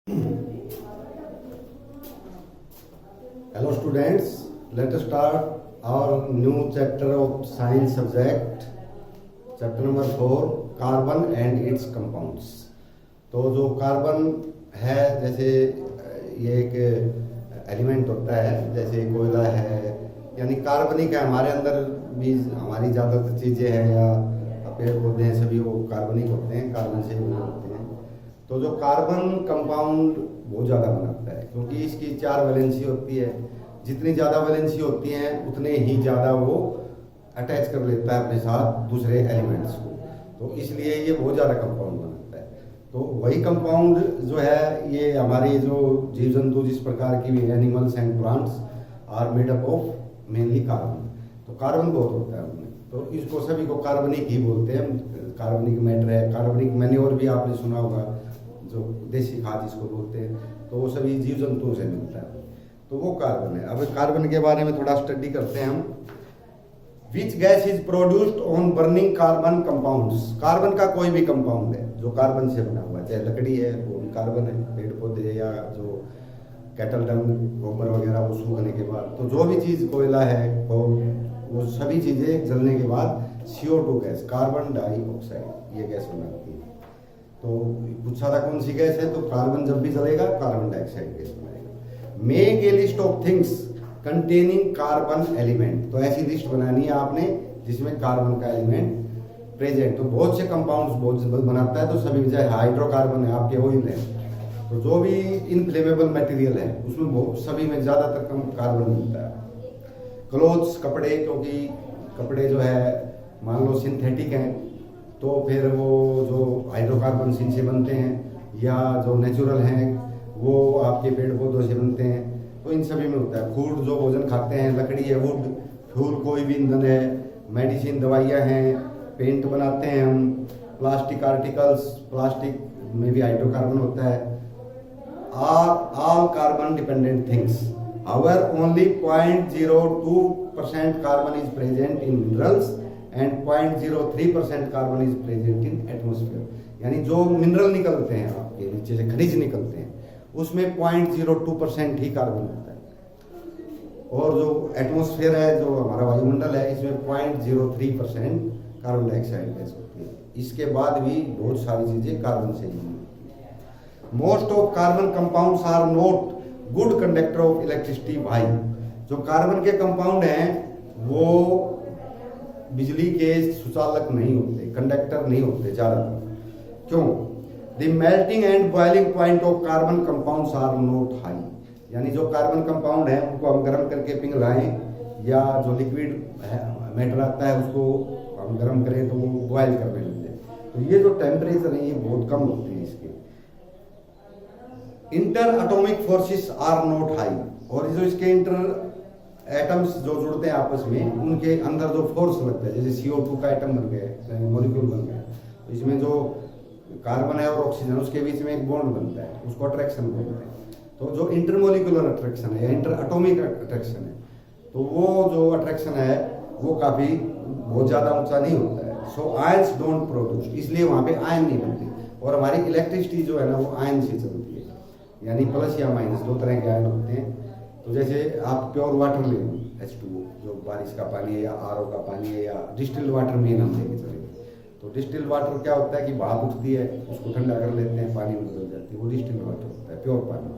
Hello students, let us start our new chapter of science subject, chapter number 4, carbon and its compounds. तो जो carbon है, जैसे ये एक एलिमेंट होता है, जैसे कोयला है, यानी कार्बनिक है। हमारे अंदर भी हमारी ज़्यादातर चीज़ें हैं या पेड़ पौधे हैं, सभी वो कार्बनिक होते हैं, कार्बन से बने होते हैं। तो जो कार्बन कंपाउंड बहुत ज़्यादा बनाता है, क्योंकि इसकी 4 वैलेंसी होती है। जितनी ज़्यादा वैलेंसी होती हैं उतने ही ज़्यादा वो अटैच कर लेता है अपने साथ दूसरे एलिमेंट्स को, तो इसलिए ये बहुत ज़्यादा कंपाउंड बनाता है। तो वही कंपाउंड जो है, ये हमारे जो जीव जंतु जिस प्रकार की भी animals and plants are made up of mainly carbon. तो कार्बन बहुत होता है उनमें, तो इसको सभी को कार्बनिक ही बोलते हैं। कार्बनिक मैटर है, कार्बनिक मैन्योर भी आपने सुना होगा, जो देसी खाद जिसको बोलते हैं, तो वो सभी जीव जंतुओं से मिलता है, तो वो कार्बन है। अब कार्बन के बारे में थोड़ा स्टडी करते हैं हम। Which gas is produced on burning carbon compounds. Carbon का कोई भी कंपाउंड है जो कार्बन से बना हुआ है, चाहे लकड़ी है वो भी कार्बन है, पेड़ पौधे या जो कैटल डंग गोबर वगैरह वो सूखने के बाद, तो जो भी चीज़ कोयला है वो सभी चीज़ें जलने के बाद CO2 गैस, कार्बन डाइऑक्साइड, ये गैस बनाती है। तो पूछा था कौन सी गैस है, तो कार्बन जब भी जलेगा कार्बन डाइऑक्साइड गैस बनाएगा। Make a list of things containing carbon element. तो ऐसी लिस्ट बनानी है आपने जिसमें कार्बन का एलिमेंट प्रेजेंट। तो बहुत से कंपाउंड्स बहुत बनाता है, तो सभी चाहे हाइड्रोकार्बन है, आपके ऑयल है, तो जो भी इनफ्लेमेबल मटेरियल है उसमें बहुत सभी में ज़्यादातर कम कार्बन मिलता है। क्लोथ्स, कपड़े, क्योंकि कपड़े जो है मान लो सिंथेटिक हैं, तो फिर वो जो हाइड्रोकार्बन से बनते हैं, या जो नेचुरल हैं वो आपके पेड़ पौधों से बनते हैं, तो इन सभी में होता है। फूड जो भोजन खाते हैं, लकड़ी है, वुड, फ्यूल कोई भी ईंधन है, मेडिसिन दवाइयाँ हैं, पेंट बनाते हैं हम, प्लास्टिक आर्टिकल्स, प्लास्टिक में भी हाइड्रोकार्बन होता है। All carbon dependent things. However, only 0.02% carbon is present in minerals and 0.03% carbon is present in atmosphere। यानी जो मिनरल निकलते हैं आपके नीचे से, खनिज निकलते हैं, उसमें 0.02% ही कार्बन होता है। और जो एटमॉस्फेयर है, जो हमारा वायुमंडल है, इसमें 0.03% कार्बन डाइऑक्साइड गैस होती है। इसके बाद भी बहुत सारी चीजें कार्बन से ही होती है। Most of carbon compounds are not good conductor of electricity. भाई जो कार्बन के कंपाउंड हैं वो बिजली के सुचालक नहीं होते, कंडक्टर नहीं होते ज़्यादातर। क्यों? The melting and boiling point of carbon compounds are not high. यानी जो कार्बन कंपाउंड है उनको हम गर्म करके पिघलाएं, या जो लिक्विड मैटर आता है उसको हम गर्म करें तो वो बॉयल करने लग जाए, तो ये जो टेम्परेचर है ये बहुत कम होते हैं इसके। Interatomic forces are not high. और जो इसके इंटर एटम्स जो जुड़ते हैं आपस में, उनके अंदर जो फोर्स लगता है, जैसे CO2 का एटम बन गया, मॉलिक्यूल बन गया, तो इसमें जो कार्बन है और ऑक्सीजन, उसके बीच में एक बॉन्ड बनता है, उसको अट्रैक्शन बोलते हैं। तो जो इंटरमोलिकुलर अट्रैक्शन है या इंटर एटॉमिक अट्रैक्शन है, तो वो जो अट्रैक्शन है वो काफ़ी बहुत ज़्यादा ऊंचा नहीं होता है। सो आयंस डोंट प्रोड्यूस, इसलिए वहाँ पे आयन नहीं बनते। और हमारी इलेक्ट्रिसिटी जो है ना वो आयन से चलती है, यानी प्लस या माइनस, 2 तरह के आयन होते हैं। तो जैसे आप प्योर वाटर ले लो, H2O, जो बारिश का पानी है या RO का पानी है, या डिस्टिल्ड वाटर में हम लेके चलेंगे, तो डिस्टिल्ड वाटर क्या होता है कि भाप उठती है, उसको ठंडा कर लेते हैं, पानी में बदल जाती है, वो डिस्टिल्ड वाटर होता है, प्योर पानी।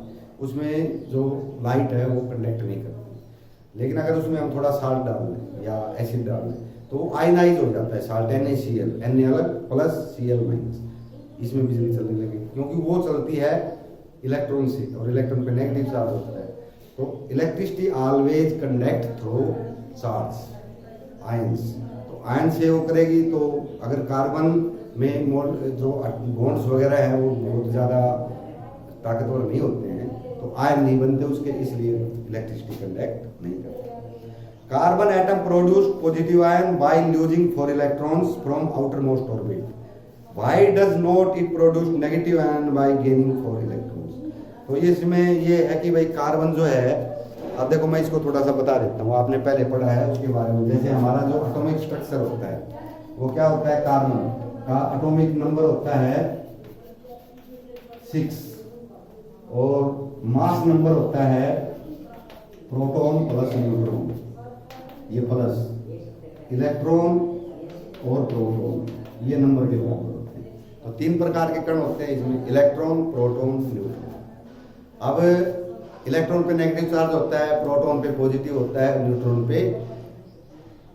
उसमें जो लाइट है वो कंडक्ट नहीं करती। लेकिन अगर उसमें हम थोड़ा साल्ट डाल दें या एसिड डाल दें तो वो आयनाइज हो जाता है, साल्ट NaCl, Na अलग प्लस Cl माइनस, इसमें बिजली चलने लगेगी, क्योंकि वो चलती है इलेक्ट्रॉन से, और इलेक्ट्रॉन पे नेगेटिव चार्ज होता है। तो electricity always conduct through charge, ions. तो आयन से वो करेगी। तो अगर कार्बन में जो बॉन्ड्स वगैरह हैं वो बहुत ज़्यादा ताकतवर नहीं होते हैं, तो आयन नहीं बनते उसके, इसलिए इलेक्ट्रिसिटी कंडक्ट नहीं करते। Carbon atom produce positive ion by losing 4 electrons from outer most orbit. Why does not it produce negative ion by gaining 4 electrons? तो इसमें ये है कि भाई कार्बन जो है, अब देखो मैं इसको थोड़ा सा बता देता हूँ, आपने पहले पढ़ा है उसके बारे में। जैसे हमारा जो एटॉमिक स्ट्रक्चर होता है वो क्या होता है, कार्बन का एटॉमिक नंबर होता है 6, और मास नंबर होता है प्रोटॉन प्लस न्यूट्रॉन, ये प्लस इलेक्ट्रॉन और प्रोटॉन, ये नंबर के बराबर होते हैं। तो 3 प्रकार के कण होते हैं इसमें, इलेक्ट्रॉन, प्रोटॉन, न्यूट्रॉन। अब इलेक्ट्रॉन पे नेगेटिव चार्ज होता है, प्रोटॉन पे पॉजिटिव होता है, न्यूट्रॉन पे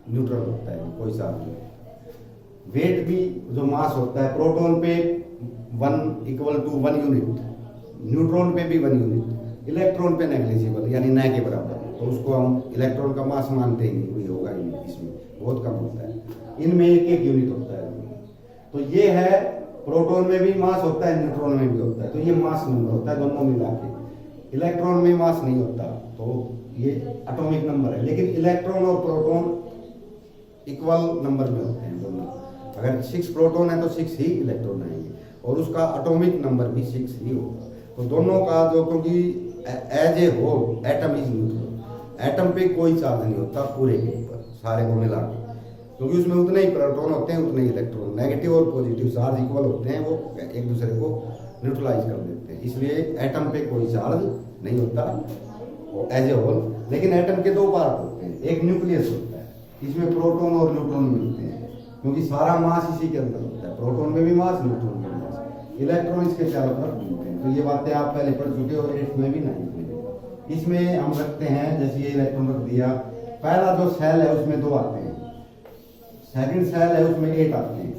न्यूट्रल होता है, कोई चार्ज नहीं। वेट भी जो मास होता है, प्रोटॉन पे 1 इक्वल टू 1 यूनिट, न्यूट्रॉन पे भी 1 यूनिट, इलेक्ट्रॉन पे नेग्लिजिबल यानी न के बराबर, तो उसको हम इलेक्ट्रॉन का मास मानते ही नहीं, कोई होगा ही नहीं, इसमें बहुत कम होता है। इनमें 1 यूनिट होता है। तो ये है, प्रोटॉन में भी मास होता है, न्यूट्रॉन में भी होता है, तो ये मास नंबर होता है दोनों मिला के। इलेक्ट्रॉन में मास नहीं होता, तो ये एटॉमिक नंबर है। लेकिन इलेक्ट्रॉन और प्रोटॉन इक्वल नंबर में होते हैं दोनों। अगर 6 प्रोटॉन है तो 6 ही इलेक्ट्रॉन आएंगे, और उसका एटॉमिक नंबर भी 6 ही होगा। तो दोनों का जो, क्योंकि as a whole atom is neutral, atom पे कोई चार्ज नहीं होता पूरे के ऊपर, सारे को मिला के, क्योंकि उसमें उतने ही प्रोटॉन होते हैं उतने ही इलेक्ट्रॉन, नेगेटिव और पॉजिटिव चार्ज इक्वल होते हैं, वो एक दूसरे को न्यूट्रलाइज कर देते हैं। इसलिए एटम पे कोई चार्ज नहीं होता एज ए होल। लेकिन एटम के 2 पार्ट होते हैं, एक न्यूक्लियस होता है, इसमें प्रोटॉन और न्यूट्रॉन मिलते हैं, क्योंकि सारा मास इसी के अंदर होता है, प्रोटॉन में भी मास, न्यूट्रॉन में भी मास। इलेक्ट्रॉन इसके चारों तरफ मिलते हैं। तो ये बातें आप पहले पढ़ चुके हो, 8th में भी 9th में भी। इसमें हम रखते हैं, जैसे ये इलेक्ट्रॉन रख दिया, पहला जो सेल है उसमें 2 आते हैं, सेकंड सेल है उसमें 8 आते हैं,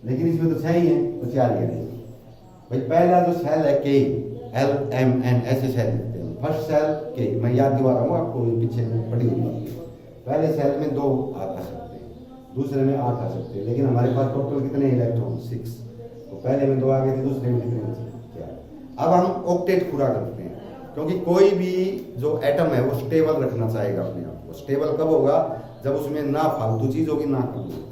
लेकिन इसमें तो 6 ही है, तो 4 ही है भाई। पहला जो सेल है के, एल एम एन ऐसे सेल लिखते हैं। फर्स्ट सेल के, मैं याद दिवा रहा हूँ आपको, पीछे पढ़ी हुई बात। पहले सेल में 2 आ सकते हैं, दूसरे में 8 आ सकते हैं, लेकिन हमारे पास टोटल कितने इलेक्ट्रॉन? 6। तो पहले में 2 आ गए थे, दूसरे में कितने? 4। अब हम ऑक्टेट पूरा करते हैं, क्योंकि कोई भी जो एटम है वो स्टेबल रखना चाहेगा अपने आप को। स्टेबल कब होगा? जब उसमें ना फालतू चीज होगी ना कमी।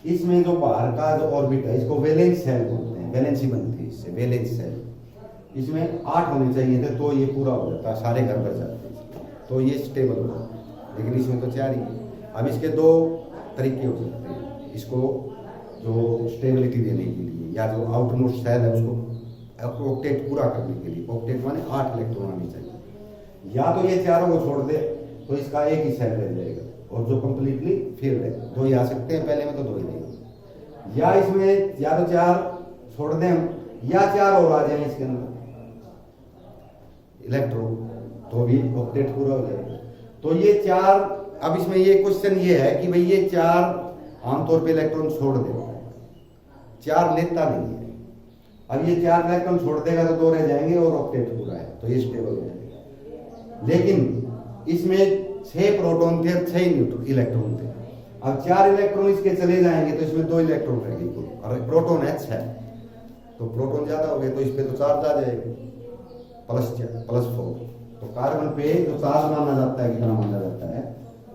इसमें जो बाहर का जो ऑर्बिट है, इसको वैलेंस सेल बोलते हैं, वैलेंसी बनती है इससे, वैलेंस सेल। इसमें 8 होने चाहिए थे, तो ये पूरा हो जाता है, सारे घर भर जाते हैं, तो ये स्टेबल हो जाता है। लेकिन इसमें तो 4 ही है। अब इसके 2 तरीके हो सकते हैं, इसको जो स्टेबिलिटी देने के लिए, या जो आउटमोस्ट सेल है उसको ऑक्टेट पूरा करने के लिए। ऑक्टेट माने 8 इलेक्ट्रॉन आने चाहिए। या तो ये चारों को छोड़ दे तो इसका एक ही सेल रह जाएगा, और जो कंप्लीटली फिल्ड है, 2 ही आ सकते हैं, पहले में तो 2 ही नहीं। या इसमें या तो 4 छोड़ दें हम, या 4 और आ जाए इसके अंदर इलेक्ट्रॉन, तो भी ऑक्टेट पूरा हो जाएगा। तो ये 4, अब इसमें ये क्वेश्चन ये है कि भाई ये 4 आमतौर पे इलेक्ट्रॉन छोड़ देता है, 4 लेता नहीं है। अब ये 4 इलेक्ट्रॉन छोड़ देगा तो 2 रह जाएंगे और ऑक्टेट पूरा है, तो ये स्टेबल हो जाएगा। लेकिन इसमें 6 प्रोटॉन थे और 6 इलेक्ट्रॉन थे। अब 4 इलेक्ट्रॉन इसके चले जाएंगे तो इसमें 2 इलेक्ट्रॉन रहेंगे, और प्रोटॉन है 6, तो प्रोटॉन ज्यादा हो गए, तो इस पे तो चार्ज आ जाएगा +4। तो कार्बन पे जो चार्ज माना जाता है, कितना माना जाता है?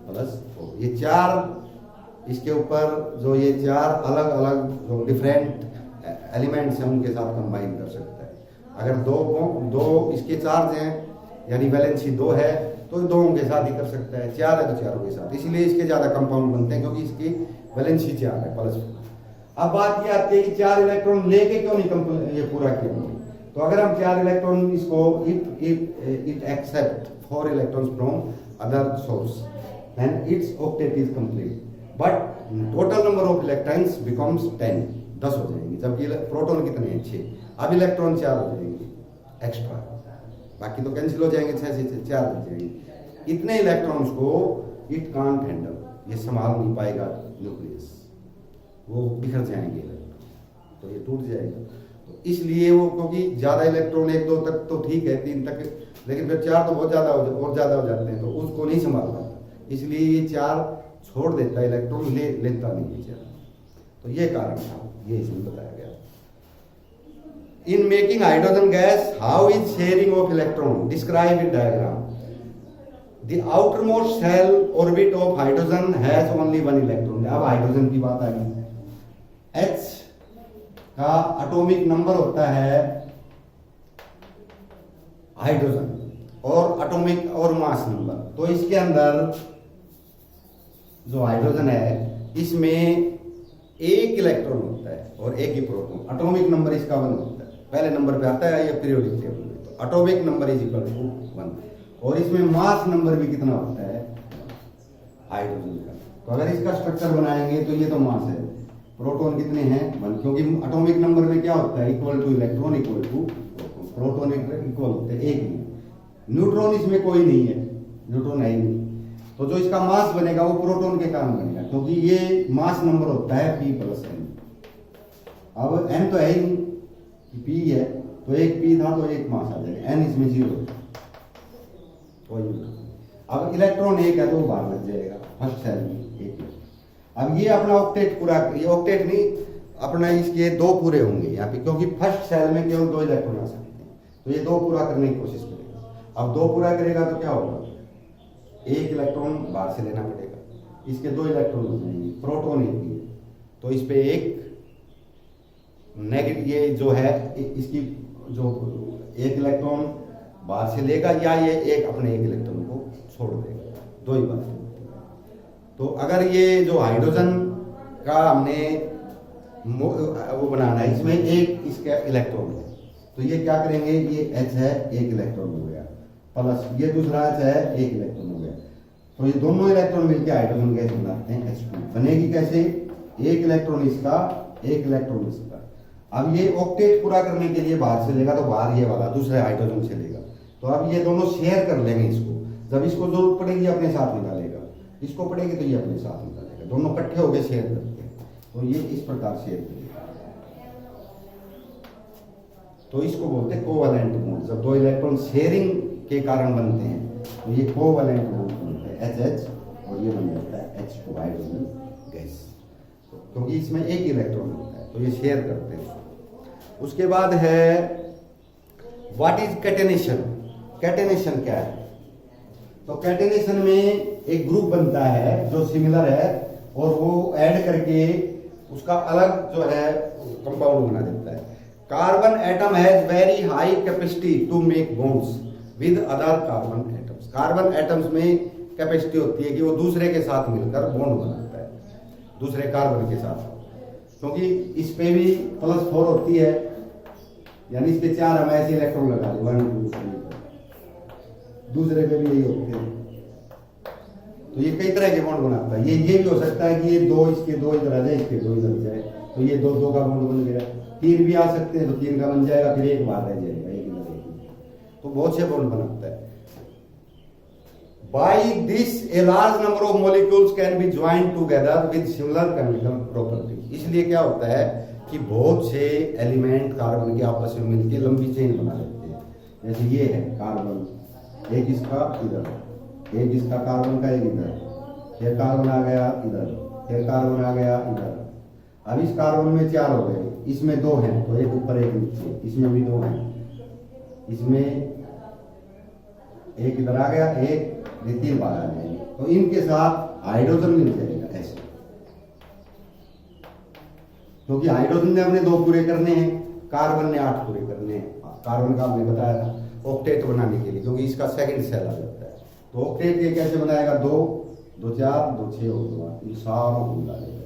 +4। ये 4 इसके ऊपर जो ये 4 अलग अलग जो डिफरेंट एलिमेंट्स हैं उनके साथ कंबाइन कर सकता है। अगर 2 इसके चार्ज हैं, यानी वैलेंसी 2 है, तो 2 के साथ ही कर सकता है। 4 है तो 4 के साथ, इसलिए इसके ज्यादा कंपाउंड बनते हैं, क्योंकि इसकी वैलेंसी 4 है +4। अब बात ये आती है कि 4 इलेक्ट्रॉन लेके क्यों नहीं ये पूरा किया? तो अगर हम 4 इलेक्ट्रॉन इसको it accept 4 electrons from other source, then its octet is complete, but total number of electrons becomes 10 हो जाएंगे। जबकि प्रोटॉन कितने हैं? 6। अब इलेक्ट्रॉन 4 हो जाएंगे एक्स्ट्रा, बाकी तो कैंसिल हो जाएंगे, 6 से 4 हो जाएंगे। इतने इलेक्ट्रॉन्स को इट कांट हैंडल, ये संभाल नहीं पाएगा न्यूक्लियस, वो बिखर जाएंगे, तो ये टूट जाएगा। तो इसलिए वो, क्योंकि ज्यादा इलेक्ट्रॉन 1 2 तक तो ठीक है, 3 तक, लेकिन फिर 4 तो बहुत ज्यादा और ज्यादा हो जाते हैं, तो उसको नहीं संभाल पाता, इसलिए ये 4 छोड़ देता है इलेक्ट्रॉन, लेता नहीं है 4। तो ये कारण था, ये इसमें बताया गया। In making hydrogen gas, how is sharing of electron? Describe in diagram. The outermost shell orbit of hydrogen has only 1 electron. अब हाइड्रोजन की बात आ गई। H का एटॉमिक नंबर होता है हाइड्रोजन, और एटॉमिक और मास नंबर। तो इसके अंदर जो हाइड्रोजन है, इसमें एक इलेक्ट्रॉन होता है और एक ही प्रोटॉन। एटॉमिक नंबर इसका 1 होता है, पहले नंबर पे आता है ये पीरियोडिक टेबल में। तो atomic number is equal to 1। और इसमें मास नंबर भी कितना होता है हाइड्रोजन का। तो अगर इसका स्ट्रक्चर बनाएंगे तो ये तो मास है, प्रोटॉन कितने हैं 1, क्योंकि एटॉमिक नंबर में क्या होता है equal to electron equal to proton equal होते हैं एक ही। न्यूट्रॉन इसमें कोई नहीं है, न्यूट्रॉन है ही नहीं। तो जो इसका मास बनेगा वो प्रोटॉन के कारण बनेगा, क्योंकि ये मास नंबर होता है p + n। अब n तो है ही नहीं, p है, तो एक p था तो एक मास आ जाएगा, n इसमें 0 है। अब इलेक्ट्रॉन एक है तो वो बाहर लग जाएगा फर्स्ट सेल में एक है। अब ये अपना ऑक्टेट पूरा, ये ऑक्टेट नहीं अपना, इसके 2 पूरे होंगे यहाँ पे, क्योंकि फर्स्ट सेल में केवल 2 इलेक्ट्रॉन आ सकते हैं। तो ये 2 पूरा करने की कोशिश करेगा। अब 2 पूरा करेगा तो क्या होगा, एक इलेक्ट्रॉन बाहर से लेना पड़ेगा, इसके 2 इलेक्ट्रॉन हो जाएंगे, प्रोटॉन एक ही है। तो इस पे एक नेगेटिव, ये जो है इसकी जो एक इलेक्ट्रॉन बाहर से लेगा या ये एक अपने एक इलेक्ट्रॉन को छोड़ देगा, 2 ही बात है। तो अगर ये जो हाइड्रोजन का हमने वो बनाना है, इसमें एक इसका इलेक्ट्रॉन है, तो ये क्या करेंगे, ये H है एक इलेक्ट्रॉन हो गया, प्लस ये दूसरा H है एक इलेक्ट्रॉन हो गया। तो ये दोनों इलेक्ट्रॉन मिलकर हाइड्रोजन गैस बनाते हैं H2। बनेगी कैसे, एक इलेक्ट्रॉन इसका एक इलेक्ट्रॉन इसका। अब ये ऑक्टेट पूरा करने के लिए बाहर से लेगा, तो बाहर ये वाला दूसरे हाइड्रोजन से लेगा। तो अब ये दोनों शेयर कर लेंगे इसको, जब इसको जरूरत पड़ेगी अपने साथ निकालेगा, इसको पड़ेगी तो ये अपने साथ निकालेगा, दोनों इकट्ठे हो गए शेयर करके। तो ये इस प्रकार शेयर करेगा। तो इसको बोलते हैं कोवैलेंट बॉन्ड। जब 2 इलेक्ट्रॉन शेयरिंग के कारण बनते हैं तो ये कोवैलेंट बॉन्ड बनता है HH, और ये बन जाता है H2 हाइड्रोजन गैस, क्योंकि इसमें एक इलेक्ट्रॉन होता है, तो ये शेयर करते हैं। उसके बाद है व्हाट इज कैटेनेशन। कैटेनेशन क्या है, तो कैटेनेशन में एक ग्रुप बनता है जो सिमिलर है, और वो ऐड करके उसका अलग जो है कंपाउंड बना देता है। Carbon atom has very high capacity to make bonds with other carbon atoms. Carbon atoms में कैपेसिटी होती है कि वो दूसरे के साथ मिलकर बॉन्ड बनाता है, दूसरे कार्बन के साथ, क्योंकि इस पे भी +4 होती है, यानी इसके 4 हम ऐसे इलेक्ट्रॉन लगा दें 1 2 3, दूसरे पे भी यही होते हैं। तो ये कई तरह के बॉन्ड बनाता है। ये भी हो सकता है कि ये 2 इसके 2 इधर आ जाए, इसके 2 इधर जाए, तो ये 2 का बॉन्ड बन गया। 3 भी आ सकते हैं तो 3 का बन जाएगा, फिर एक बाहर रह जाएगा, एक इधर एक। तो बहुत से बॉन्ड बनाता है। By this, a large number of molecules can be joined together with similar chemical properties। इसलिए क्या होता है कि बहुत से एलिमेंट कार्बन के आपस में मिलकर लंबी चेन बना लेते हैं। जैसे ये है कार्बन, एक इसका इधर, एक इसका कार्बन का एक इधर, फिर कार्बन आ गया इधर, फिर कार्बन आ गया इधर। अब इस कार्बन में 4 हो गए, इसमें 2 हैं तो एक ऊपर एक नीचे, इसमें भी 2 हैं, इसमें एक इधर आ गया, एक 3 बार आ जाएंगे, तो इनके साथ हाइड्रोजन मिल जाएगा ऐसे, क्योंकि हाइड्रोजन ने अपने 2 पूरे करने हैं, कार्बन ने 8 पूरे करने हैं। कार्बन का हमने बताया था ऑक्टेट बनाने के लिए, क्योंकि इसका सेकंड सेल आ जाता है। तो ऑक्टेट ये कैसे बनाएगा, 2 2 4 2 6 हो गया, ये सारा मिला लेगा,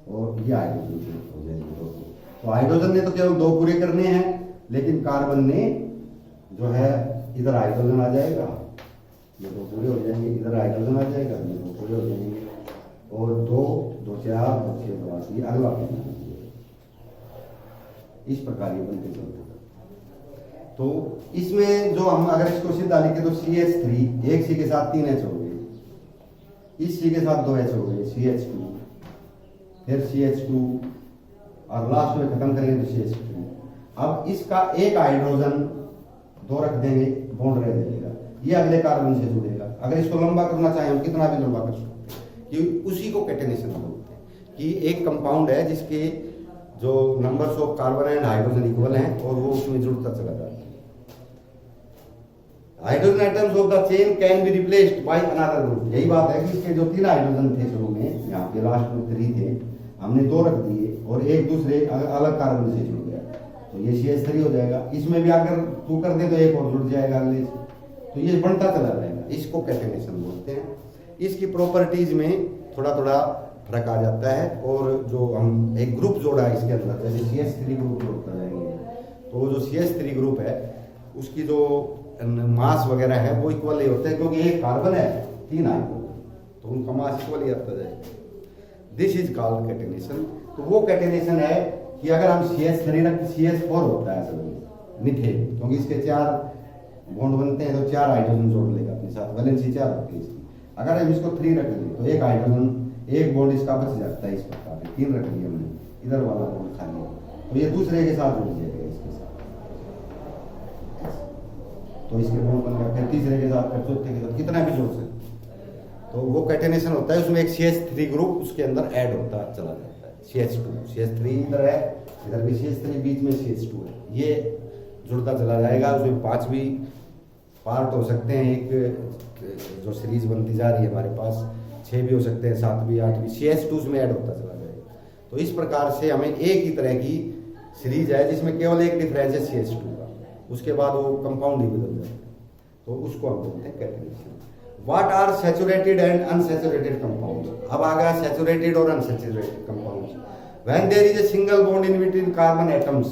और ये हाइड्रोजन हो जाएंगे 2। तो हाइड्रोजन ने तो केवल 2 पूरे करने हैं, लेकिन कार्बन ने जो है इधर हाइड्रोजन आ जाएगा, ये 2 पूरे हो जाएंगे, इधर हाइड्रोजन आ जाएगा, ये 2 पूरे हो जाएंगे, और 2 2 4 2 6 2 8, ये अगला बनना है। इस प्रकार ये बनते चलते। तो इसमें जो हम अगर इसको सीधा लिखे तो CH3, एक C के साथ 3 H हो गए, इस C के साथ 2 H हो गए, CH2, फिर CH2, और लास्ट में खत्म करेंगे तो CH3। अब इसका एक हाइड्रोजन 2 रख देंगे, बॉन्ड रह जाएगा, ये अगले कार्बन से जुड़ेगा। अगर इसको लंबा करना चाहें हम कितना भी लंबा कर सकते हैं, कि उसी को कैटेनेशन बोलते हैं, कि एक कंपाउंड है जिसके जो numbers of carbon and hydrogen equal हैं, और वो उसमें जुड़ता चला जाता है। Hydrogen atoms of the chain can be replaced by another group. यही बात है कि इसके जो 3 हाइड्रोजन थे शुरू में, यहाँ पे लास्ट में 3 थे, हमने 2 रख दिए, और एक दूसरे अलग कार्बन से जुड़ गया, तो ये CH3 हो जाएगा। इसमें भी अगर 2 कर दे तो एक और जुड़ जाएगा अगले से, तो ये बनता चला जाएगा। इसको कैटेनेशन बोलते हैं। इसकी प्रॉपर्टीज में थोड़ा थोड़ा फर्क आ जाता है। और जो हम एक ग्रुप जोड़ा है इसके अंदर, जैसे CH3 ग्रुप जोड़ता जाएंगे, तो जो CH3 ग्रुप है उसकी जो मास वगैरह है वो इक्वल ही होते हैं, क्योंकि एक कार्बन है 3 हाइड्रोजन, तो उनका मास इक्वल ही आता जाएगा। This is called catenation. तो वो कैटेनेशन है कि अगर हम CH3 रख CH4 होता है असल में मीथेन, क्योंकि इसके 4 बॉन्ड बनते हैं तो 4 हाइड्रोजन जोड़ लेगा अपने साथ, वैलेंसी 4 होती है इसकी। अगर हम इसको 3 रख लें तो एक हाइड्रोजन, एक बॉन्ड इसका बच जाता है। इस प्रकार 3 रख लिया हमने, इधर वाला बॉन्ड खाली है तो ये दूसरे के साथ जुड़ जाएगा इसके साथ, तो इसके बॉन्ड बन गया। फिर तीसरे के साथ, फिर चौथे के साथ, कितना भी जोड़ सकते। तो वो कैटेनेशन होता है, उसमें एक CH3 ग्रुप उसके अंदर ऐड होता चला जाता है। CH3 इधर है, इधर भी CH3, बीच में CH2 है, ये जुड़ता चला जाएगा। उसमें 5 भी पार्ट हो सकते हैं, एक जो सीरीज बनती जा रही है हमारे पास 6 भी हो सकते हैं, 7 भी, 8 भी, CH2 में ऐड होता चला जाएगा। तो इस प्रकार से हमें एक ही तरह की सीरीज है जिसमें केवल एक डिफरेंस है CH2 का, उसके बाद वो कंपाउंड ही बदल जाता है, तो उसको हम बोलते हैं catenation. What are saturated and unsaturated compounds? अब आ गया saturated और unsaturated compounds. When there is a single bond in between carbon atoms,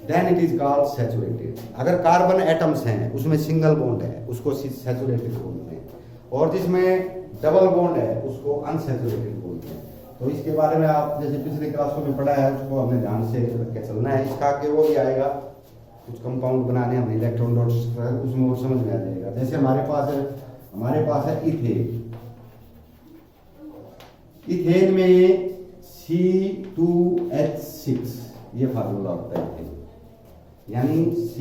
then it is called saturated. अगर कार्बन एटम्स हैं उसमें सिंगल बॉन्ड है उसको सैचुरेटेड बोलते हैं, और जिसमें डबल बॉन्ड है उसको अनसैचुरेटेड बोलते हैं। तो इसके बारे में आप जैसे पिछले क्लासों में पढ़ा है उसको हमने ध्यान से रख के चलना है। इसका आगे वो भी आएगा, कुछ कंपाउंड बनाने हमने इलेक्ट्रॉन डॉट्स, उसमें और समझ में आ जाएगा। जैसे हमारे पास है इथेन। इथेन में C2H6 ये फार्मूला होता है इथेन, यानी C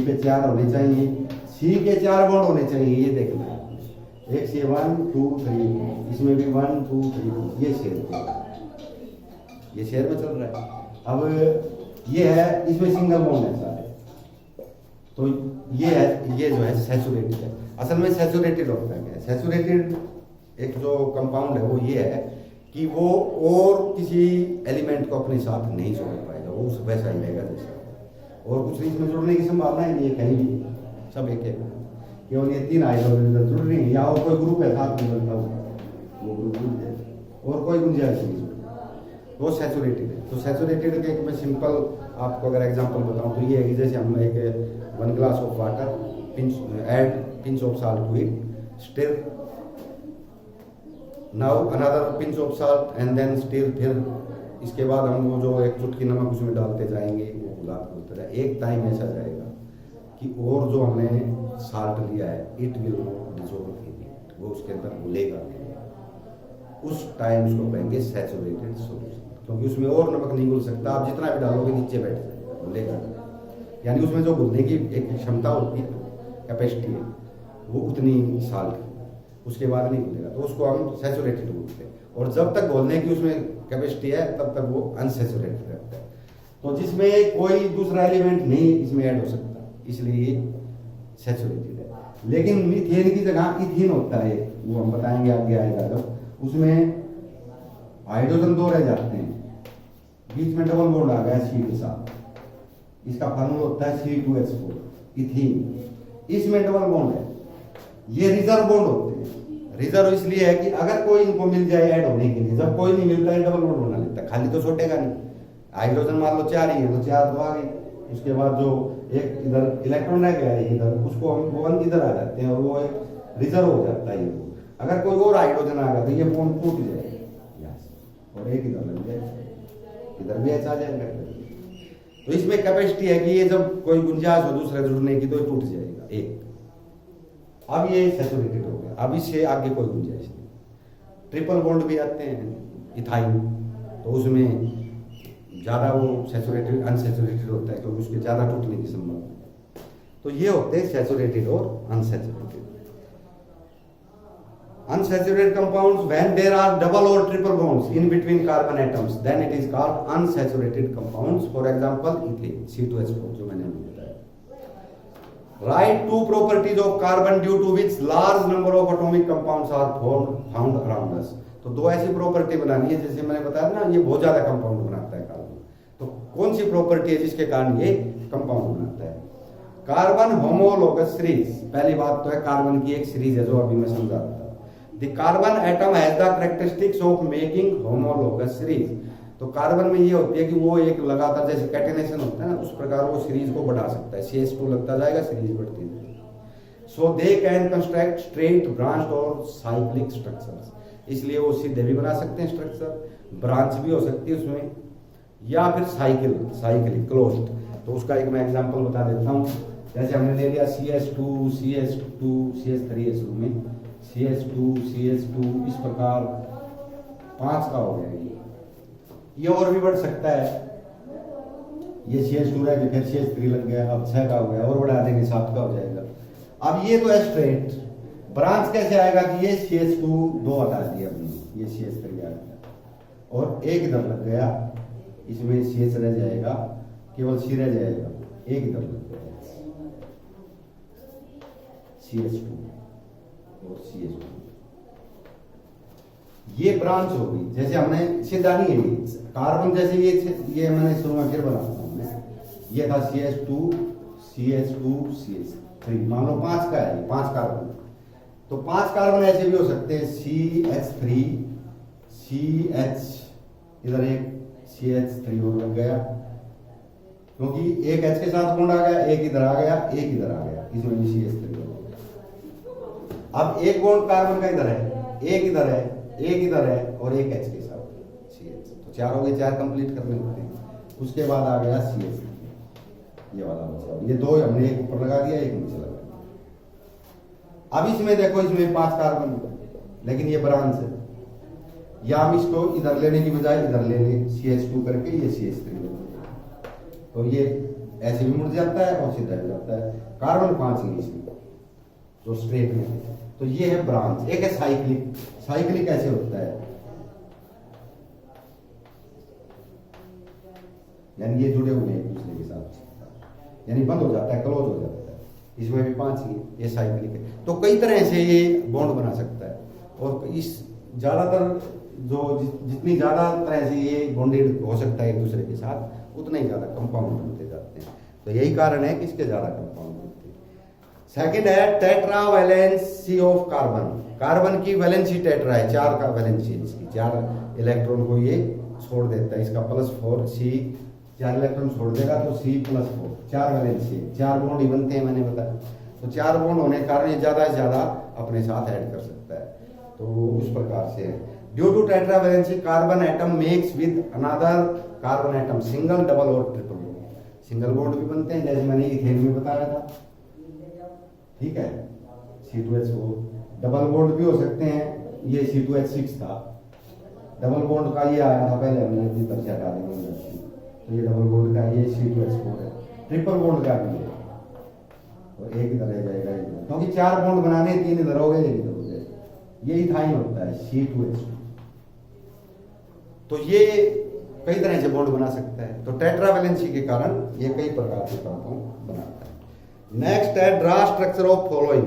पे 4 होने चाहिए, C के 4 बॉन्ड होने चाहिए, ये देखना है। एक से 1 2 3, इसमें भी 1 2 3, ये शेयर में चल रहा है। अब ये है, इसमें सिंगल बॉन्ड है सारे, तो ये है, ये जो है सैचुरेटेड है। असल में सैचुरेटेड होता है क्या? सैचुरेटेड एक जो कंपाउंड है वो ये है कि वो और किसी एलिमेंट को अपने साथ नहीं जोड़ पाएगा, वो वैसा ही रहेगा जैसा, और कुछ इसमें जुड़ने की संभावना ही नहीं है कहीं भी, सब एक है। केवल ये 3 हाइड्रोजन जुड़ रही है, या और कोई ग्रुप है साथ में बनता हुआ, वो ग्रुप जुड़ जाए, और कोई गुंजाइश नहीं जुड़, वो सैचुरेटेड है। तो सैचुरेटेड के मैं सिंपल आपको अगर एग्जांपल बताऊं तो ये है कि जैसे हम एक 1 glass of water, add pinch of salt to it, stir, now another pinch of salt and then stir, फिर इसके बाद हम वो जो एक चुटकी नमक उसमें डालते जाएंगे, वो घुलता जाए। एक टाइम ऐसा जाएगा कि और जो हमने साल्ट लिया है it will not dissolve in it, वो उसके अंदर घुलेगा नहीं, उस टाइम उसको कहेंगे सैचुरेटेड सॉल्यूशन, क्योंकि उसमें और नमक नहीं घुल सकता, आप जितना भी डालोगे नीचे बैठ जाएगा, घुलेगा। यानी उसमें जो घुलने की एक क्षमता होती है, कैपेसिटी है, वो उतनी साल्ट है, उसके बाद नहीं घुलेगा, तो उसको हम सैचुरेटेड बोलते हैं। और जब तक घोलने की उसमें कैपेसिटी है तब तक वो अनसैचुरेटेड रहता है। तो जिसमें कोई दूसरा एलिमेंट नहीं इसमें ऐड हो सकता, इसलिए सैचुरेटेड है। लेकिन मीथेन की जगह इथीन होता है, वो हम बताएंगे आगे आएगा जब, उसमें हाइड्रोजन 2 रह जाते हैं, बीच में डबल बॉन्ड आ गया C के साथ, इसका फार्मूला होता है C2H4 इथीन। इसमें डबल बॉन्ड है, ये रिजर्व बॉन्ड होते हैं। रिजर्व इसलिए है कि अगर कोई इनको मिल जाए ऐड होने के लिए, जब कोई नहीं मिलता है डबल बॉन्ड बना लेता है, खाली तो छोटेगा नहीं। हाइड्रोजन मान लो 4 ही है तो 4 तो आ गई, उसके बाद जो एक इधर इलेक्ट्रॉन रह गया है इधर, उसको हम बॉन्ड इधर आ जाते हैं और वो एक रिजर्व हो जाता है। अगर कोई और हाइड्रोजन आ गया तो ये बॉन्ड टूट जाएगा और एक इधर लग जाएगा, इधर भी ऐसा आ जाएगा। तो इसमें कैपेसिटी है कि ये जब कोई गुंजाइश हो दूसरे जुड़ने की तो ये टूट जाएगा एक। अब ये सैचुरेटेड हो गया, अब इससे आगे कोई गुंजाइश नहीं। ट्रिपल बॉन्ड भी आते हैं इथाइन, तो उसमें ज़्यादा वो सैचुरेटेड अनसैचुरेटेड होता है क्योंकि उसके ज़्यादा टूटने की संभावना। तो ये होते हैं सैचुरेटेड और unsaturated. Unsaturated compounds, when there are double or triple bonds in between carbon atoms, then it is called unsaturated compounds. For example, ethane C2H4 जो मैंने बताया। Write 2 properties of carbon due to which large number of atomic compounds are found around us. तो 2 ऐसी property बनानी है, जैसे मैंने बताया ना ये बहुत ज्यादा कंपाउंड बनाता है कार्बन। तो कौन सी प्रॉपर्टी है जिसके कारण ये कंपाउंड बनाता है? कार्बन होमोलोगस सीरीज, पहली बात तो है कार्बन की एक सीरीज है जो अभी मैं समझा रहा था। The carbon atom has the characteristics of making homologous series. तो कार्बन में ये होती है कि वो एक लगातार जैसे कैटेनेशन होता है ना, उस प्रकार वो सीरीज को बढ़ा सकता है। CH2 लगता जाएगा, सीरीज बढ़ती जाएगी। So they can construct straight branch और साइक्लिक स्ट्रक्चर्स। इसलिए वो सीधे भी बना सकते हैं स्ट्रक्चर, ब्रांच भी हो सकती है उसमें, या फिर साइक्लिक क्लोज्ड। तो उसका एक मैं एग्जांपल बता देता हूँ। जैसे हमने ले लिया CH2 CH2 CH3 है शुरू में, CH2 इस प्रकार 5 का हो गया। ये और भी बढ़ सकता है, ये CH2 रह गया, फिर CH3 लग गया, अब 6 का हो गया, और बढ़ा देंगे 7 का हो जाएगा। अब ये तो है स्ट्रेट, ब्रांच कैसे आएगा कि ये CH2 2 हटा दिया हमने, ये CH3 आ गया और एक इधर लग गया, इसमें CH रह जाएगा, केवल C रह जाएगा, एक इधर लग गया CH2 और CH2, ये ब्रांच होगी। जैसे हमने सीधा नहीं है कार्बन, जैसे ये मैंने शुरू में फिर बनाता हूँ मैं, ये था CH2 CH3, मान लो 5 का है, 5 कार्बन। तो 5 कार्बन ऐसे भी हो सकते हैं, CH3 CH, इधर एक CH3 और लग गया, क्योंकि एक H के साथ बॉन्ड आ गया, एक इधर आ गया, एक इधर आ गया, इसमें भी CH3 हो गया। अब एक बॉन्ड कार्बन का इधर है, एक इधर है, एक इधर है और एक H के साथ CH, तो 4 हो गए, 4 कंप्लीट करने होते हैं। उसके बाद आ गया CH, ये वाला मतलब, ये 2 हमने एक ऊपर लगा दिया, एक नीचे लगा दिया। अब इसमें देखो, इसमें 5 कार्बन, लेकिन ये ब्रांच है, या हम इसको इधर लेने की बजाय इधर ले लें, CH2 करके ये CH3, तो ये ऐसे भी मुड़ जाता है और सीधा हो जाता है। कार्बन 5 है इसमें जो स्ट्रेट में, तो ये है ब्रांच। एक है साइक्लिक। साइक्लिक कैसे होता है, यानी ये जुड़े हुए हैं एक दूसरे के साथ, यानी बंद हो जाता है, क्लोज हो जाता है। इसमें भी 5 ही, ये साइक्लिक है। तो कई तरह से ये बॉन्ड बना सकता है, और इस ज्यादातर जो जितनी ज्यादा तरह से ये बॉन्डेड हो सकता है एक दूसरे के साथ, उतने ही ज्यादा कंपाउंड बनते जाते हैं। तो यही कारण है कि इसके ज्यादा कंपाउंड बनते हैं। सेकंड है tetra valency of carbon. Carbon की वैलेंसी टेट्रा है, 4 का वैलेंसी है इसकी, 4 इलेक्ट्रॉन को ये छोड़ देता है। इसका +4 C, 4 इलेक्ट्रॉन छोड़ देगा तो C+4, 4 वैलेंसी है, 4 बॉन्ड ही बनते हैं, मैंने बताया। तो 4 बॉन्ड होने के कारण ये ज्यादा से ज्यादा अपने साथ ऐड कर सकता है, तो उस प्रकार से है। Due to tetravalency carbon atom makes with another carbon atom single, double और ट्रिपल बॉन्ड। सिंगल बॉन्ड भी बनते हैं, जैसे मैंने इथेन में बताया था, ठीक है, C2H4। डबल बॉन्ड भी हो सकते हैं, ये C2H6 था, डबल बॉन्ड का ये आया था पहले, हमने इधर से हटा देंगे, तो ये डबल बॉन्ड का ये C2H4 है। ट्रिपल बॉन्ड का भी है, और एक इधर रह जाएगा, क्योंकि 4 बॉन्ड बनाने, 3 इधर हो गए, 1 इधर हो गए, ये इथाइन होता है C2H2। तो ये कई तरह से बॉन्ड बना सकता है। तो टेट्रा वैलेंसी के कारण ये कई प्रकार के कंपाउंड बनाता है। नेक्स्ट है draw structure of following,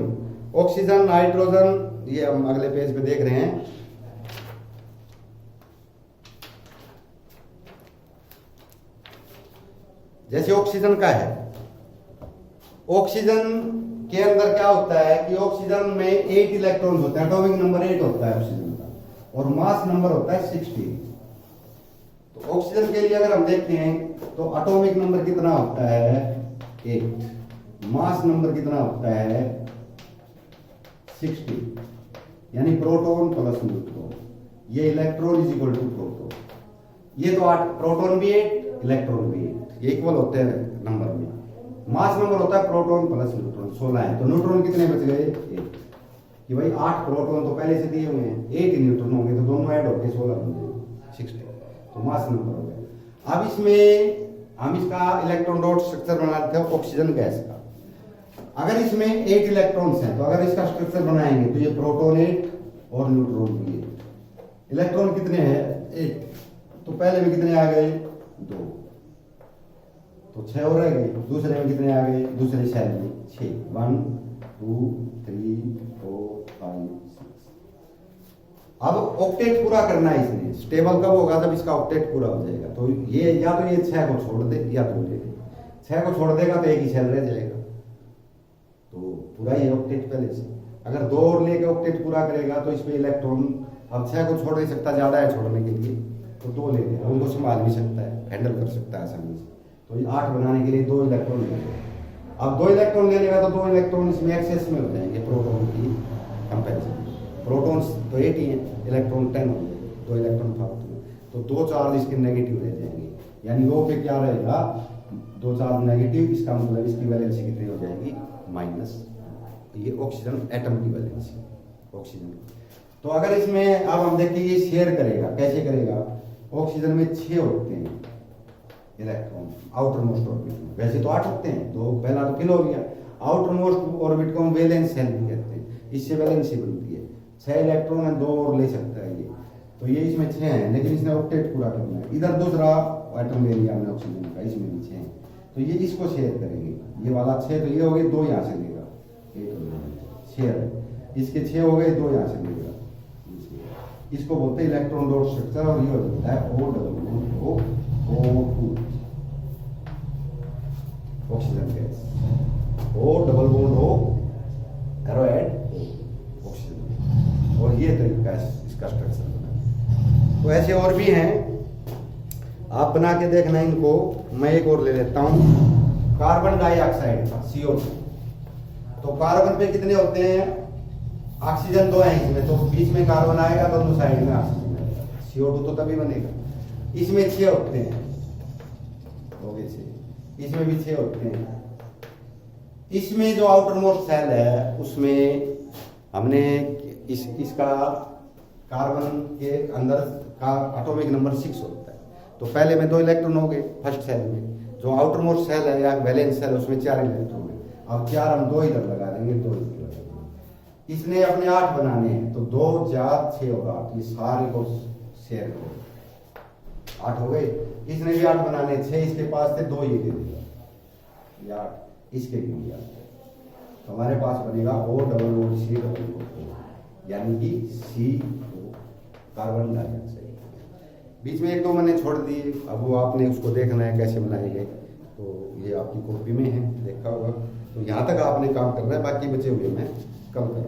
oxygen, nitrogen, ये हम अगले पेज पे देख रहे हैं। जैसे ऑक्सीजन का है, ऑक्सीजन के अंदर क्या होता है कि ऑक्सीजन में 8 इलेक्ट्रॉन होते हैं, एटॉमिक नंबर 8 होता है ऑक्सीजन का, और मास नंबर होता है 16। तो ऑक्सीजन के लिए अगर हम देखते हैं तो एटॉमिक नंबर कितना होता है 8, मास नंबर कितना होता है 60, यानी प्रोटॉन प्लस न्यूट्रॉन, ये electron is equal to proton. ये तो 8, प्रोटॉन भी 8 इलेक्ट्रॉन भी 8, ये इक्वल होते हैं नंबर में। मास नंबर होता है प्रोटॉन प्लस न्यूट्रॉन, 16 है, तो न्यूट्रॉन कितने बच गए 1, कि भाई 8 प्रोटॉन तो पहले से दिए हुए हैं, 8 ही न्यूट्रॉन होंगे, तो दोनों ऐड होकर 16 बन जाएंगे, 60, तो मास नंबर हो गया। अब इसमें हम इसका इलेक्ट्रॉन डॉट स्ट्रक्चर बनाते हैं ऑक्सीजन गैस का। अगर इसमें 8 इलेक्ट्रॉन्स हैं, तो अगर इसका स्ट्रक्चर बनाएंगे तो ये प्रोटॉन 8 और न्यूट्रॉन भी 8। इलेक्ट्रॉन कितने हैं 8, तो पहले में कितने आ गए 2, तो 6 और रह गए। दूसरे में कितने आ गए, दूसरे सेल में 6, 1 2 3 4 5 6। अब ऑक्टेट पूरा करना है इसने, स्टेबल कब होगा जब इसका ऑक्टेट पूरा हो जाएगा। तो ये या तो ये 6 को छोड़ दे या 2 ले ले, 6 को छोड़ देगा तो एक ही सेल रह जाएगा, तो पूरा ये ऑक्टेट पहले से। अगर 2 और लेके ऑक्टेट पूरा करेगा तो इसमें इलेक्ट्रॉन अब 6 को छोड़ नहीं सकता, ज़्यादा है छोड़ने के लिए, तो 2 ले लेगा, उनको संभाल भी सकता है, हैंडल कर सकता है आसानी से। तो ये 8 बनाने के लिए 2 इलेक्ट्रॉन लेगा। अब 2 इलेक्ट्रॉन ले लेगा तो 2 इलेक्ट्रॉन इसमें एक्सेस में हो जाएंगे प्रोटॉन की कंपेरिजन। प्रोटॉन्स तो 8 ही हैं, इलेक्ट्रॉन 10 होंगे, 2 इलेक्ट्रॉन फालतू में, तो 2 चार्ज इसके नेगेटिव रह जाएंगे, यानी वो पे क्या रहेगा, 2 चार्ज नेगेटिव, इसका मतलब इसकी वैलेंसी कितनी हो जाएगी, माइनस। ये ऑक्सीजन एटम की वैलेंसी ऑक्सीजन। तो अगर इसमें अब हम देखिए ये शेयर करेगा, कैसे करेगा, ऑक्सीजन में 6 होते हैं इलेक्ट्रॉन आउटर मोस्ट ऑर्बिट में, वैसे तो 8 होते हैं, तो पहला तो किल हो गया। आउटर मोस्ट ऑर्बिट को हम वैलेंस शेल भी कहते हैं, इससे वैलेंसी बनती है, 6 इलेक्ट्रॉन है, 2 और ले सकता है ये, तो ये इसमें 6 हैं, लेकिन इसने ऑक्टेट पूरा करना है। इधर दूसरा एटम ले लिया हमने ऑक्सीजन का, इसमें भी 6 हैं, तो ये इसको शेयर करेंगे, ये वाला 6, तो ये हो गए 2 यहाँ से लेगा, 6 इसके 6 हो गए, 2 यहाँ से लेगा, इसको बोलते हैं इलेक्ट्रॉन डॉट स्ट्रक्चर, और ये होता है O double bond O2 oxygen gas, O double bond O arrow एड ऑक्सीजन, और ये तरीका है इसका स्ट्रक्चर बना। तो ऐसे और भी हैं, आप बना के देखना इनको। मैं एक और ले लेता हूं, कार्बन डाइऑक्साइड का CO2। तो कार्बन पे कितने होते हैं, ऑक्सीजन 2 है इसमें, तो बीच में कार्बन आएगा, दोनों साइड में ऑक्सीजन आएगा, CO2 तो तभी बनेगा। इसमें 6 होते हैं, हो गए 6, इसमें भी 6 होते हैं। इसमें जो आउटर मोस्ट सेल है उसमें हमने इसका कार्बन के अंदर का एटॉमिक नंबर 6 होता है, तो पहले में 2 इलेक्ट्रॉन हो गए फर्स्ट सेल में। जो आउटर मोस्ट सेल है या वैलेंस सेल, उसमें 4 इलेक्ट्रॉन है। अब 4 हम 2 इधर लगा देंगे, 2 इधर लगा देंगे। इसने अपने 8 बनाने हैं, तो 2 4 6 होगा, ये सारे को शेयर करो, 8 हो गए। इसने भी 8 बनाने, 6 इसके पास थे, 2 ये दे देगा, ये 8 इसके भी दिया, तो हमारे पास बनेगा O double bond C double bond, यानी कि CO कार्बन डाइऑक्साइड। बीच में 1-2 मैंने छोड़ दिए, अब वो आपने उसको देखना है कैसे बनाए गए, तो ये आपकी कॉपी में है, देखा होगा। तो यहाँ तक आपने काम करना है, बाकी बचे हुए मैं कल करूँगा।